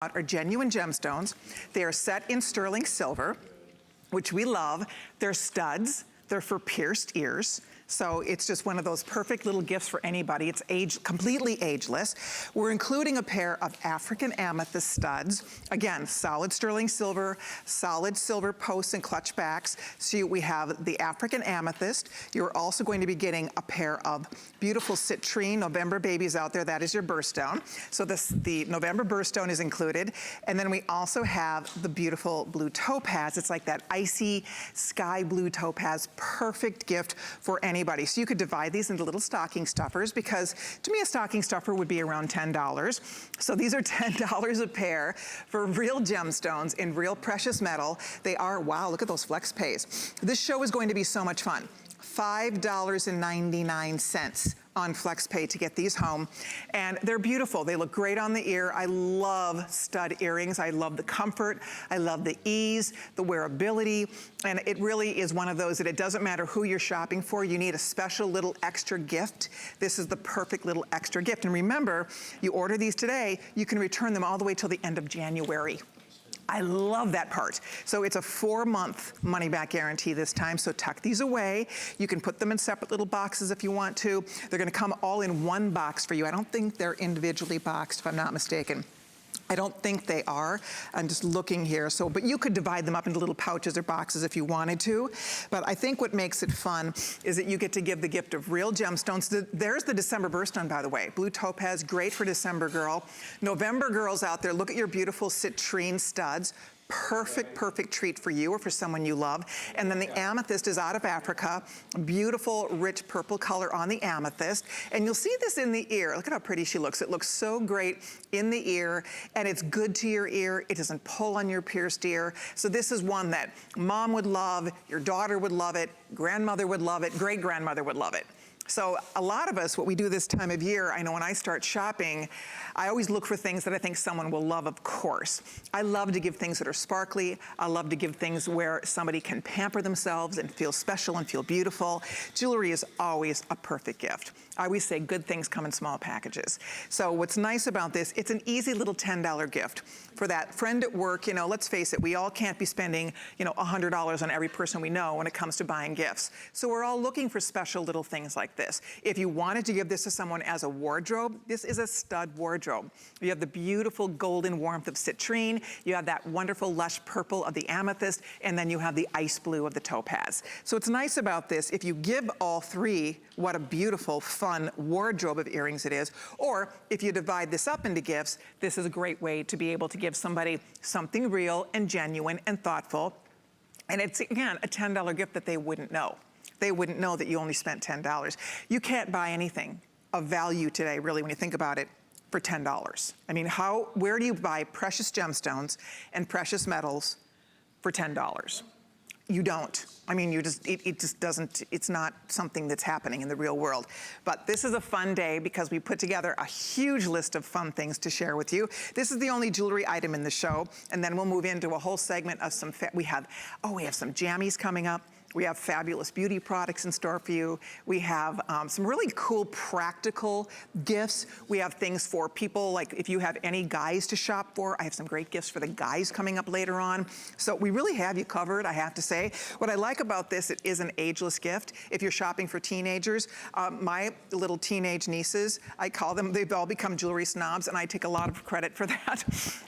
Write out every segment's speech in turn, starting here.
are genuine gemstones. They are set in sterling silver, which we love. They're studs. They're for pierced ears. So it's just one of those perfect little gifts for anybody. It's completely ageless. We're including a pair of African amethyst studs. Again, solid sterling silver, solid silver posts and clutch backs. So we have the African amethyst. You're also going to be getting a pair of beautiful citrine November babies out there. That is your birthstone. So the November birthstone is included. And then we also have the beautiful blue topaz. It's like that icy sky blue topaz. Perfect gift for anybody. So you could divide these into little stocking stuffers, because to me a stocking stuffer would be around $10. So these are $10 a pair for real gemstones in real precious metal. They are, wow, look at those flex pays. This show is going to be so much fun. $5.99 on FlexPay to get these home. And they're beautiful. They look great on the ear. I love stud earrings. I love the comfort. I love the ease, the wearability. And it really is one of those that it doesn't matter who you're shopping for. You need a special little extra gift. This is the perfect little extra gift. And remember, you order these today, you can return them all the way till the end of January. I love that part. So it's a 4-month money-back guarantee this time, so tuck these away. You can put them in separate little boxes if you want to. They're gonna come all in one box for you. I don't think they're individually boxed, if I'm not mistaken. I don't think they are. I'm just looking here. So, but you could divide them up into little pouches or boxes if you wanted to. But I think what makes it fun is that you get to give the gift of real gemstones. There's the December birthstone, by the way. Blue topaz, great for December girl. November girls out there, look at your beautiful citrine studs. Perfect, perfect treat for you or for someone you love. And then the amethyst is out of Africa. Beautiful, rich purple color on the amethyst. And you'll see this in the ear. Look at how pretty she looks. It looks so great in the ear, and it's good to your ear. It doesn't pull on your pierced ear. So this is one that mom would love, your daughter would love it, grandmother would love it, great-grandmother would love it. So a lot of us, what we do this time of year, I know when I start shopping, I always look for things that I think someone will love, of course. I love to give things that are sparkly. I love to give things where somebody can pamper themselves and feel special and feel beautiful. Jewelry is always a perfect gift. I always say good things come in small packages. So what's nice about this, it's an easy little $10 gift for that friend at work. You know, let's face it, we all can't be spending, you know, $100 on every person we know when it comes to buying gifts. So we're all looking for special little things like this. If you wanted to give this to someone as a wardrobe, this is a stud wardrobe. You have the beautiful golden warmth of citrine, you have that wonderful lush purple of the amethyst, and then you have the ice blue of the topaz. So what's nice about this, if you give all three, what a beautiful, fun wardrobe of earrings it is. Or if you divide this up into gifts, this is a great way to be able to give somebody something real and genuine and thoughtful. And it's, again, a $10 gift that they wouldn't know. They wouldn't know that you only spent $10. You can't buy anything of value today, really, when you think about it, for $10. I mean, where do you buy precious gemstones and precious metals for $10? You don't. I mean, it just doesn't, it's not something that's happening in the real world. But this is a fun day because we put together a huge list of fun things to share with you. This is the only jewelry item in the show, and then we'll move into a whole segment of some, we have some jammies coming up. We have fabulous beauty products in store for you. We have some really cool practical gifts. We have things for people, like if you have any guys to shop for, I have some great gifts for the guys coming up later on. So we really have you covered, I have to say. What I like about this, it is an ageless gift. If you're shopping for teenagers, my little teenage nieces, I call them, they've all become jewelry snobs, and I take a lot of credit for that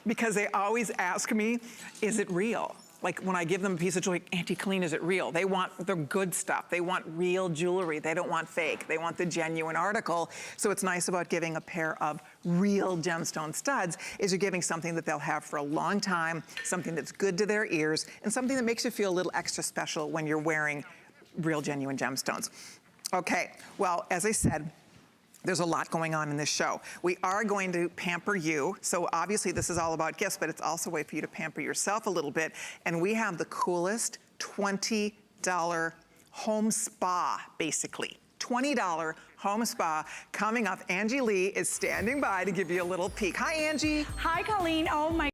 because they always ask me, is it real? Like when I give them a piece of jewelry, Auntie Colleen, is it real? They want the good stuff. They want real jewelry. They don't want fake. They want the genuine article. So what's nice about giving a pair of real gemstone studs is you're giving something that they'll have for a long time, something that's good to their ears, and something that makes you feel a little extra special when you're wearing real genuine gemstones. Okay, well, as I said, there's a lot going on in this show. We are going to pamper you. So obviously this is all about gifts, but it's also a way for you to pamper yourself a little bit. And we have the coolest $20 home spa, basically. $20 home spa coming up. Angie Lee is standing by to give you a little peek. Hi, Angie. Hi, Colleen. Oh my